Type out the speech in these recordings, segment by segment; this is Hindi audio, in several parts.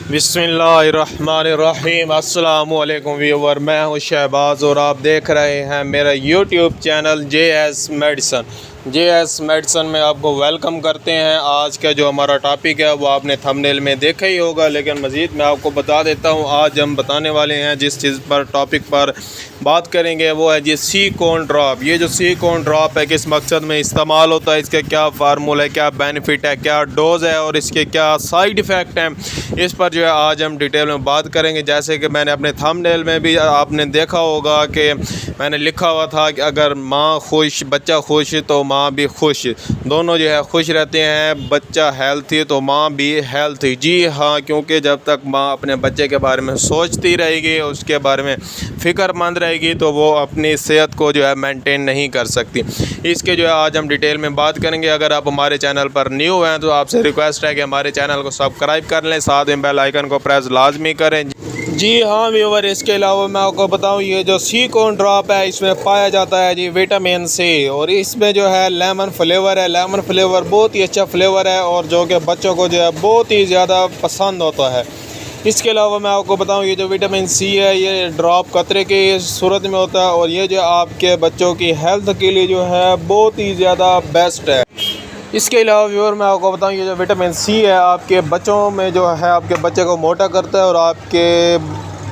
बिस्मिल्लाहिर्रहमानिर्रहीम। अस्सलामुअलैकुम व्यूवर, मैं हूं शहबाज और आप देख रहे हैं मेरा YouTube channel JS medicine. JS medicine में आपको वेलकम करते हैं। आज का जो हमारा टॉपिक है वो आपने थंबनेल में देखा ही होगा, लेकिन मज़ीद मैं आपको बता देता हूं। आज हम बताने वाले हैं जिस चीज़ पर टॉपिक पर बात करेंगे वो है जी सिलिकॉन ड्रॉप। ये जो सिलिकॉन ड्रॉप है किस मकसद में इस्तेमाल होता है, इसका क्या फार्मूला है, क्या बेनिफिट है, क्या डोज़ है और इसके क्या साइड इफ़ेक्ट हैं, इस पर जो है आज हम डिटेल में बात करेंगे। जैसे कि मैंने अपने थंबनेल में भी आपने देखा होगा कि मैंने लिखा हुआ था कि अगर माँ खुश बच्चा खुश तो माँ भी खुश, दोनों जो है खुश रहते हैं। बच्चा हेल्थी तो माँ भी हेल्थी। जी हाँ, क्योंकि जब तक माँ अपने बच्चे के बारे में सोचती रहेगी, उसके बारे में फ़िक्रमंद रहेगी, तो वो अपनी सेहत को जो है मेंटेन नहीं कर सकती। इसके जो है आज हम डिटेल में बात करेंगे। अगर आप हमारे चैनल पर न्यू हैं तो आपसे रिक्वेस्ट है कि हमारे चैनल को सब्सक्राइब कर लें, साथ में बेल आइकन को प्रेस लाजमी करें। जी हाँ व्यूवर, इसके अलावा मैं आपको बताऊं, ये जो सिलिकॉन ड्रॉप है इसमें पाया जाता है जी विटामिन C, और इसमें जो है लेमन फ्लेवर है। लेमन फ्लेवर बहुत ही अच्छा फ्लेवर है और जो कि बच्चों को जो है बहुत ही ज़्यादा पसंद होता है। इसके अलावा मैं आपको बताऊं, ये जो विटामिन C है ये ड्रॉप कतरे की सूरत में होता है और ये जो आपके बच्चों की हेल्थ के लिए जो है बहुत ही ज़्यादा बेस्ट है। इसके अलावा व्यूअर मैं आपको बताऊं, ये जो विटामिन C है आपके बच्चों में जो है आपके बच्चे को मोटा करता है और आपके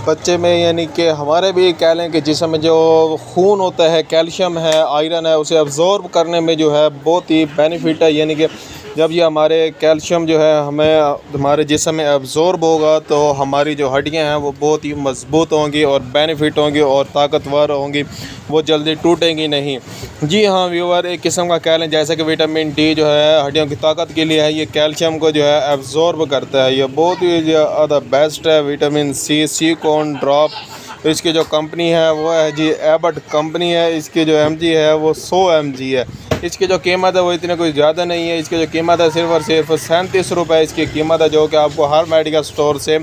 बच्चे में यानी कि हमारे भी कह लें कि जिसम में जो खून होता है, कैल्शियम है, आयरन है, उसे अब्ज़ॉर्ब करने में जो है बहुत ही बेनिफिट है। यानी कि जब ये हमारे कैल्शियम जो है हमें हमारे जिस्म में अब्ज़ॉर्ब होगा तो हमारी जो हड्डियां हैं वो बहुत ही मज़बूत होंगी और बेनिफिट होंगी और ताकतवर होंगी, वो जल्दी टूटेंगी नहीं। जी हाँ व्यूअर, एक किस्म का कह लें जैसे कि विटामिन D जो है हड्डियों की ताकत के लिए है, ये कैल्शियम को जो है अब्ज़ॉर्ब करता है। ये बहुत ही ज़्यादा बेस्ट है विटामिन C सिलिकॉन ड्रॉप। इसकी जो कंपनी है वो है जी एबट कंपनी है। इसकी जो mg है वो 100 mg है। इसकी जो कीमत है वो इतनी कोई ज़्यादा नहीं है। इसकी जो कीमत है सिर्फ और सिर्फ 37 रुपये इसकी कीमत है, जो कि आपको हर मेडिकल स्टोर से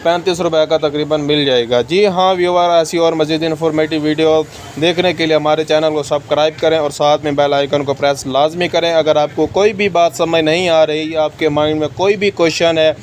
35 रुपये का तकरीबन मिल जाएगा। जी हाँ व्यूअर, ऐसी और मज़ीद इन्फॉर्मेटिव वीडियो देखने के लिए हमारे चैनल को सब्सक्राइब करें और साथ में बेल आइकन को प्रेस लाजमी करें। अगर आपको कोई भी बात समझ नहीं आ रही, आपके माइंड में कोई भी क्वेश्चन है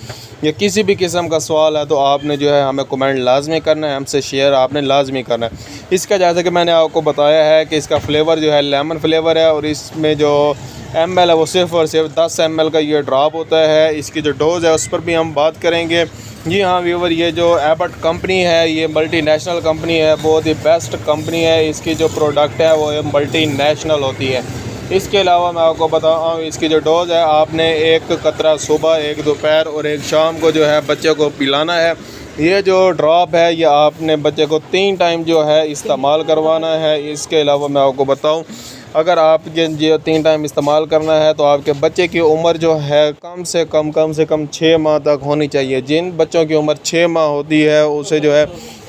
या किसी भी किस्म का सवाल है, तो आपने जो है हमें कमेंट लाजमी करना है, हमसे शेयर आपने लाजमी करना है। इसका जैसे कि मैंने आपको बताया है कि इसका फ्लेवर जो है लेमन फ्लेवर है और इसमें जो ml है वो सिर्फ और सिर्फ 10 ml का ये ड्रॉप होता है। इसकी जो डोज़ है उस पर भी हम बात करेंगे। जी हाँ व्यूवर, ये जो एबट कंपनी है ये मल्टीनेशनल कंपनी है, बहुत ही बेस्ट कंपनी है। इसकी जो प्रोडक्ट है वो मल्टीनेशनल होती है। इसके अलावा मैं आपको बताऊँ, इसकी जो डोज़ है आपने एक कतरा सुबह, एक दोपहर और एक शाम को जो है बच्चे को पिलाना है। ये जो ड्रॉप है ये आपने बच्चे को 3 टाइम जो है इस्तेमाल करवाना है। इसके अलावा मैं आपको बताऊँ, अगर आप ये 3 टाइम इस्तेमाल करना है तो आपके बच्चे की उम्र जो है कम से कम 6 माह तक होनी चाहिए। जिन बच्चों की उम्र 6 माह होती है उसे जो है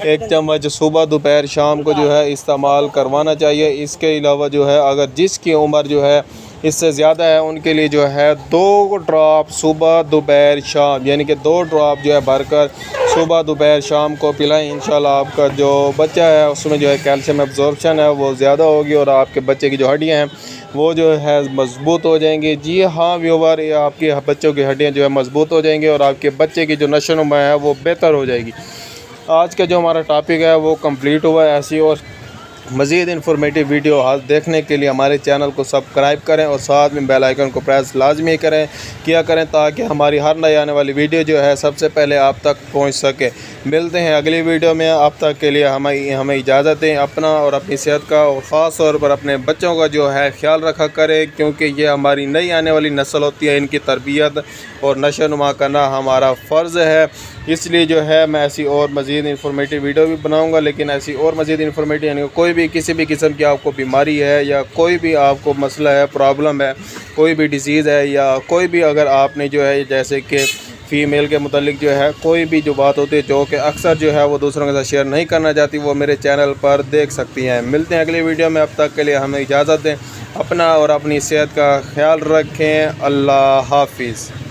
1 चम्मच सुबह, दोपहर, शाम को जो है इस्तेमाल करवाना चाहिए। इसके अलावा जो है अगर जिसकी उम्र जो है इससे ज़्यादा है उनके लिए जो है 2 ड्रॉप सुबह, दोपहर, शाम, यानी कि 2 ड्रॉप जो है भरकर सुबह, दोपहर, शाम को पिलाएं। इंशाल्लाह आपका जो बच्चा है उसमें जो है कैल्शियम एब्जॉर्प्शन है वो ज़्यादा होगी और आपके बच्चे की जो हड्डियाँ हैं वो जो है मज़बूत हो जाएंगी। जी हाँ व्यूअर, ये आपके बच्चों की हड्डियाँ जो है मज़बूत हो जाएंगी और आपके बच्चे की जो नशो-नुमा है वो बेहतर हो जाएगी। आज का जो हमारा टॉपिक है वो कंप्लीट हुआ है। ऐसी और मज़ीद इन्फॉर्मेटिव वीडियो देखने के लिए हमारे चैनल को सब्सक्राइब करें और साथ में बेल आइकन को प्रेस लाजमी करें ताकि हमारी हर नई आने वाली वीडियो जो है सबसे पहले आप तक पहुंच सके। मिलते हैं अगली वीडियो में। अब तक के लिए हमें इजाज़त दें। अपना और अपनी सेहत का और ख़ास तौर पर अपने बच्चों का जो है ख्याल रखा करें, क्योंकि ये हमारी नई आने वाली नस्ल होती है। इनकी तरबियत और नशो-नुमा करना हमारा फ़र्ज़ है। इसलिए जो है मैं ऐसी और मज़ीद इन्फॉर्मेटिव वीडियो भी बनाऊंगा, लेकिन ऐसी और मज़ीद इन्फॉर्मेटिव यानी कोई भी किसी भी किस्म की आपको बीमारी है या कोई भी आपको मसला है, प्रॉब्लम है, कोई भी डिजीज़ है या कोई भी अगर आपने जो है जैसे कि फ़ीमेल के मुतालिक जो है कोई भी जो बात होती है जो कि अक्सर जो है वो दूसरों के साथ शेयर नहीं करना चाहती, वो मेरे चैनल पर देख सकती हैं। मिलते हैं अगली वीडियो में। अब तक के लिए हमें इजाज़त दें। अपना और अपनी सेहत का ख्याल रखें। अल्लाह हाफिज़।